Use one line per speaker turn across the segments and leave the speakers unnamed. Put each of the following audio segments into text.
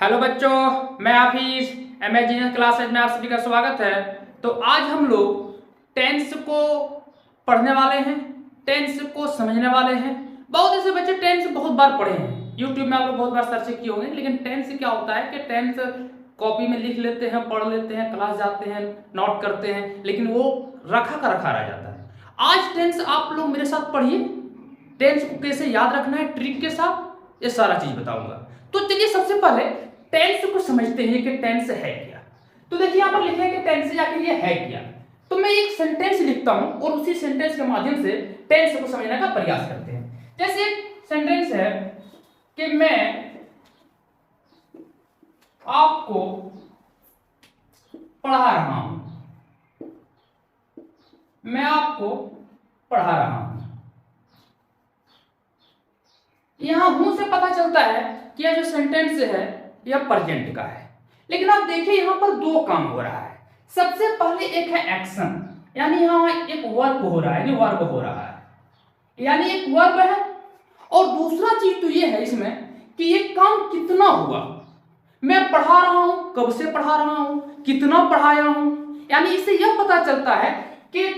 Hello बच्चों, मैं हाफिज imaginary classes में आप सभी का स्वागत है। तो आज हम लोग टेंस को पढ़ने वाले हैं, टेंस को समझने वाले हैं। बहुत ऐसे बच्चे टेंस बहुत बार पढ़े हैं, यूट्यूब में आप लोग बहुत बार सर्च किए होंगे, लेकिन टेंस क्या होता है कि टेंस कॉपी में लिख लेते हैं, पढ़ लेते हैं, क्लास जाते हैं, नोट करते हैं, लेकिन वो रखा का रखा रह जाता है। आज टेंस आप लोग मेरे साथ पढ़िए, टेंस को कैसे याद रखना है ट्रिक के साथ, ये सारा चीज बताऊंगा। तो चलिए सबसे पहले टेंस को समझते हैं कि टेंस है क्या। तो देखिए यहां पर लिखे हैं कि टेंस आखिर ये है क्या। तो मैं एक सेंटेंस लिखता हूं और उसी सेंटेंस के माध्यम से टेंस को समझने का प्रयास करते हैं। जैसे एक सेंटेंस है कि मैं आपको पढ़ा रहा हूं, मैं आपको पढ़ा रहा हूं। यहां हूं से पता चलता है कि यह जो सेंटेंस है यह प्रेजेंट का है, लेकिन आप देखिए यहां पर दो काम हो रहा है। सबसे पहले एक है एक्शन, यानी यहां एक वर्ब हो रहा है, यानी वर्ब हो रहा है, यानी एक वर्ब है। और दूसरा चीज तो ये है इसमें कि ये काम कितना हुआ, मैं पढ़ा रहा हूं, कब से पढ़ा रहा हूं, कितना पढ़ाया हूं। यानी इससे यह पता चलता है कि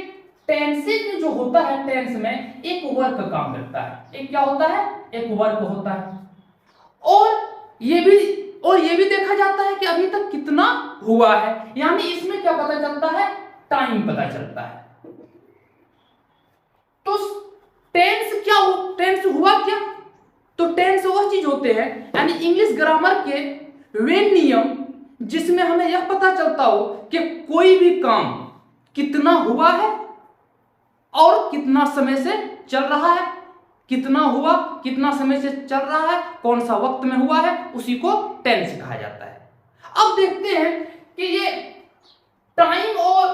टेंसेज में जो होता है, टेंस में एक वर्ब का काम करता है। एक क्या होता है? एक वर्ब होता है। और ये भी देखा जाता है कि अभी तक कितना हुआ है, यानी इसमें क्या पता चलता है? टाइम पता चलता है। तो टेंस क्या हो, टेंस हुआ क्या? तो टेंस वह चीज होते हैं, यानी इंग्लिश ग्रामर के वे नियम जिसमें हमें यह पता चलता हो कि कोई भी काम कितना हुआ है और कितना समय से चल रहा है, कितना हुआ, कितना समय से चल रहा है, कौन सा वक्त में हुआ है, उसी को टेंस कहा जाता है। अब देखते हैं कि ये टाइम और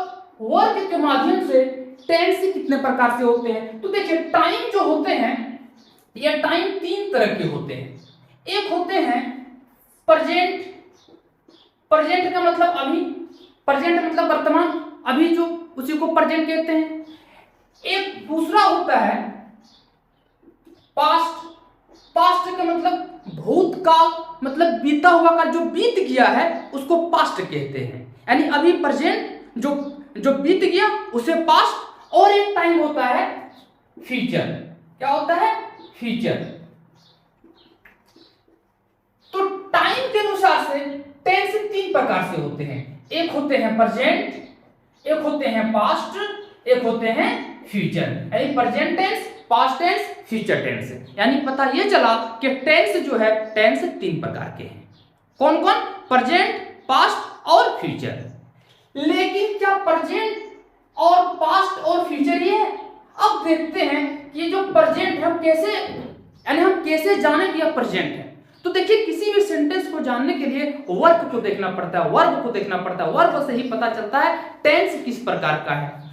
वर्क के माध्यम से टेंस कितने प्रकार से होते हैं। तो देखिए टाइम जो होते हैं, ये टाइम तीन तरह के होते हैं। एक होते हैं प्रेजेंट, प्रेजेंट का मतलब अभी, प्रेजेंट मतलब वर्तमान, अभी जो, उसी को प्रेजेंट कहते हैं। एक दूसरा होता है पास्ट, पास्ट का मतलब भूतकाल, मतलब बीता हुआ का जो बीत गया है उसको पास्ट कहते हैं, यानी अभी प्रेजेंट जो जो बीत गया उसे पास्ट। और एक टाइम होता है फ्यूचर। क्या होता है? फ्यूचर। तो टाइम के अनुसार से टेंस तीन प्रकार से होते हैं। एक होते हैं प्रेजेंट, एक होते हैं पास्ट, एक होते हैं फ्यूचर। यानी present tense, past tense, future tense. यानी पता यह चला कि टेंस जो है, टेंस तीन प्रकार के हैं। कौन कौन? प्रेजेंट, पास्ट और फ्यूचर। लेकिन क्या प्रेजेंट और पास्ट और फ्यूचर ये है? अब देखते हैं कि ये जो प्रेजेंट हम कैसे, यानी हम कैसे जाने कि यह प्रेजेंट है। तो देखिए किसी भी सेंटेंस को जानने के लिए वर्ब को देखना पड़ता है, वर्ब को देखना पड़ता है, वर्ब से ही पता चलता है टेंस किस प्रकार का है।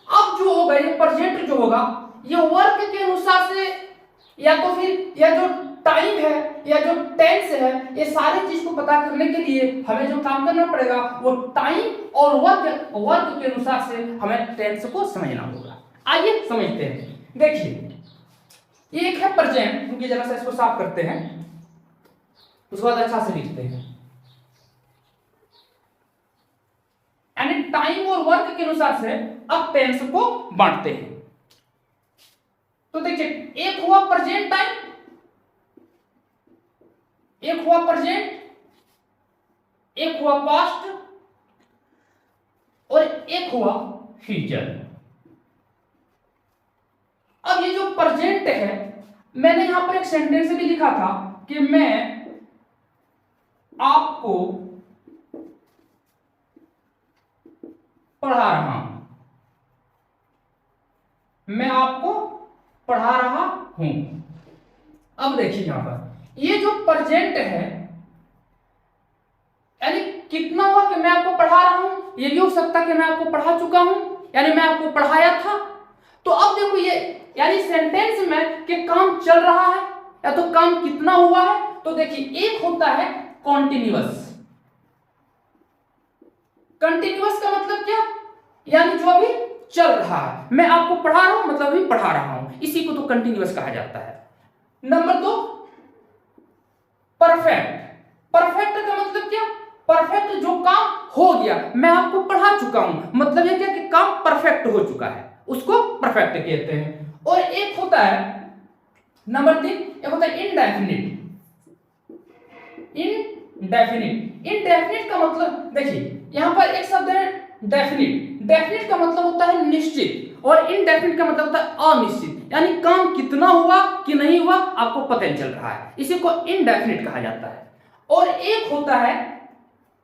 अब जो होगा ये प्रेजेंट जो होगा, ये वर्ब के अनुसार से, या तो फिर यह जो टाइम है या जो टेंस है, ये सारी चीज को पता करने के लिए हमें जो काम करना पड़ेगा वो टाइम और वर्ब के अनुसार से हमें टेंस को समझना होगा। आइए समझते हैं। देखिए ये एक है प्रेजेंट, क्योंकि जरा सा इसको साफ करते हैं, उसके बाद अच्छा से लिखते हैं। यानी टाइम और वर्क के अनुसार से अब टेंस को बांटते हैं। तो देखिए एक हुआ प्रेजेंट टाइम, एक हुआ प्रेजेंट, एक हुआ पास्ट और एक हुआ फ्यूचर। अब ये जो प्रेजेंट है, मैंने यहां पर एक सेंटेंस भी लिखा था कि मैं आपको पढ़ा रहा हूं, मैं आपको पढ़ा रहा हूं। अब देखिए यहां पर ये जो प्रेजेंट है, यानी कितना हुआ कि मैं आपको पढ़ा रहा हूं, ये भी हो सकता है कि मैं आपको पढ़ा चुका हूं, यानी मैं आपको पढ़ाया था। तो अब देखो ये, यानी सेंटेंस में कि काम चल रहा है या तो काम कितना हुआ है। तो देखिए एक होता है कॉन्टिन्यूअस, कंटिन्यूअस का मतलब क्या? यानी जो अभी चल रहा है, मैं आपको पढ़ा रहा हूं मतलब अभी पढ़ा रहा हूं, इसी को तो कंटिन्यूअस कहा जाता है। नंबर दो परफेक्ट, मैं आपको पढ़ा चुका हूं, मतलब ये क्या कि काम परफेक्ट हो चुका है, उसको परफेक्ट कहते हैं। और एक होता है नंबर 3, एक होता है इनडेफिनिट। इनडेफिनिट का मतलब देखिए यहां पर एक शब्द है डेफिनिट। डेफिनिट का मतलब होता है निश्चित और इनडेफिनिट का मतलब होता है अनिश्चित, यानी काम कितना हुआ कि नहीं हुआ आपको पता नहीं चल रहा है, इसी को इनडेफिनिट कहा जाता है। और एक होता है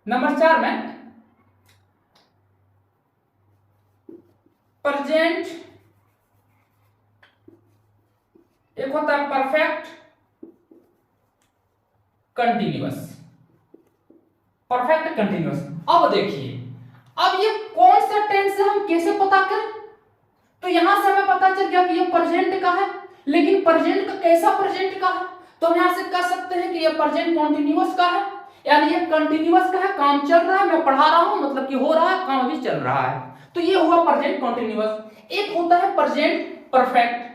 नंबर 4 में प्रेजेंट, एक होता है परफेक्ट कंटिन्यूअस। परफेक्ट कंटिन्यूअस, अब देखिए अब ये कौन सा टेंस है हम कैसे पता करें? तो यहां से हमें पता चल गया कि ये प्रेजेंट का है, लेकिन प्रेजेंट का कैसा प्रेजेंट का है? तो हम यहां से कह सकते हैं कि ये प्रेजेंट कंटिन्यूअस का है, यानी ये कंटिन्यूअस का है, काम चल रहा है, मैं पढ़ा रहा हूं मतलब कि हो रहा है, काम अभी चल रहा है, तो ये हुआ प्रेजेंट कंटिन्यूअस। एक होता है प्रेजेंट परफेक्ट।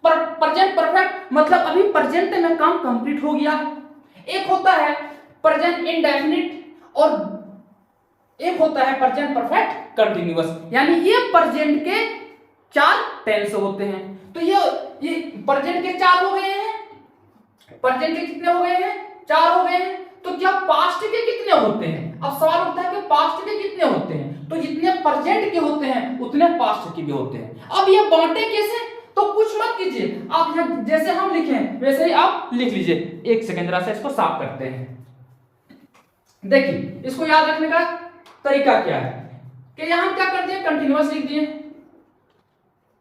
प्रेजेंट परफेक्ट मतलब अभी प्रेजेंट में काम कंप्लीट हो गया। एक होता है प्रेजेंट इंडेफिनिट और एक होता है प्रेजेंट परफेक्ट कंटिन्यूअस, यानी ये प्रेजेंट के 4 टेंस होते हैं। तो ये प्रेजेंट के 4 हो गए हैं, प्रेजेंट के कितने हो गए हैं? 4 हो गए हैं। तो क्या पास्ट के कितने होते हैं? अब सवाल उठता है कि पास्ट के कितने होते हैं? तो जितने प्रेजेंट के होते हैं उतने पास्ट के भी होते हैं। अब ये बांटे कैसे? तो कुछ मत कीजिए, आप यहां जैसे हम लिखे वैसे ही आप लिख लीजिए। एक सेकंड जरा से इसको साफ करते हैं। देखिए इसको याद रखने का तरीका क्या है कि यहां क्या कर दिए, कंटिन्यूअस लिख दिए,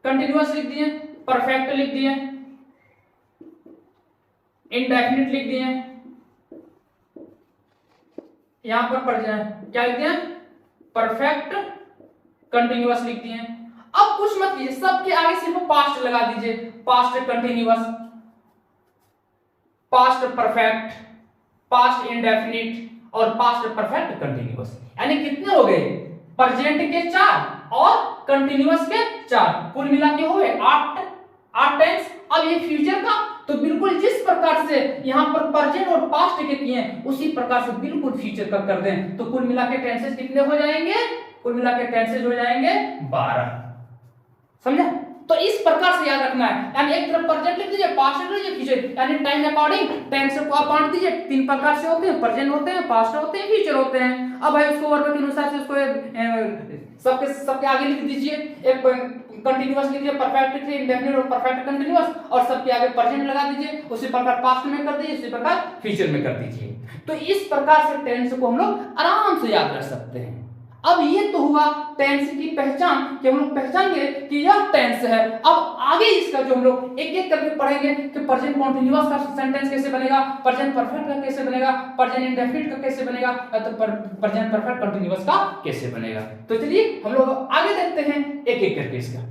कंटिन्यूअस लिख दिए, परफेक्ट लिख दिए, इंडेफिनिट लिख दिए, यहां पर क्या लिख दिया, परफेक्ट कंटिन्यूअस लिख दिए। अब कुछ मत कीजिए, सबके आगे सिर्फ पास्ट लगा दीजिए, past continuous, past perfect, past indefinite और पास्ट परफेक्ट कंटिन्यूअस, यानी कितने हो गए? प्रेजेंट के 4 और कंटिन्यूअस के 4, कुल मिला के हो गए 8 टेंस। अब ये फ्यूचर का, तो बिल्कुल जिस प्रकार से यहां पर प्रेजेंट और पास्ट के किए उसी प्रकार से बिल्कुल फ्यूचर का कर दें, तो कुल मिला के टेंसेस कितने हो जाएंगे? कुल मिला के टेंसेस हो जाएंगे 12। समझा? तो इस प्रकार से याद रखना है, यानी एक तरफ प्रेजेंट लिख दीजिए, पास्ट लिख दीजिए, फ्यूचर, यानी टाइम अकॉर्डिंग टेंस को आप बांट दीजिए। 3 प्रकार से होते हैं, प्रेजेंट होते हैं, पास्ट होते हैं, फ्यूचर होते हैं। अब भाई उसको वर्ब के अनुसार से उसको सबके आगे लिख दीजिए, एक कंटिन्यूअस लिख दीजिए, परफेक्ट लिख दीजिए, इंडेफिनिट और परफेक्ट कंटिन्यूअस, और सबके आगे प्रेजेंट लगा दीजिए, उसी प्रकार पास्ट में कर दीजिए, उसी प्रकार फ्यूचर में कर दीजिए। तो इस प्रकार से टेंस को हम लोग आराम से याद रख सकते हैं। अब ये तो हुआ टेंस की पहचान कि हम लोग पहचान गए कि यह टेंस है। अब आगे इसका जो हम लोग एक एक करके पढ़ेंगे कि प्रेजेंट कंटीन्यूअस का सेंटेंस कैसे बनेगा, प्रेजेंट परफेक्ट का कैसे बनेगा, प्रेजेंट इंडेफिनिट का कैसे बनेगा, तो प्रेजेंट परफेक्ट कंटीन्यूअस का कैसे बनेगा। तो चलिए हम लोग आगे देखते हैं एक एक करके इसका।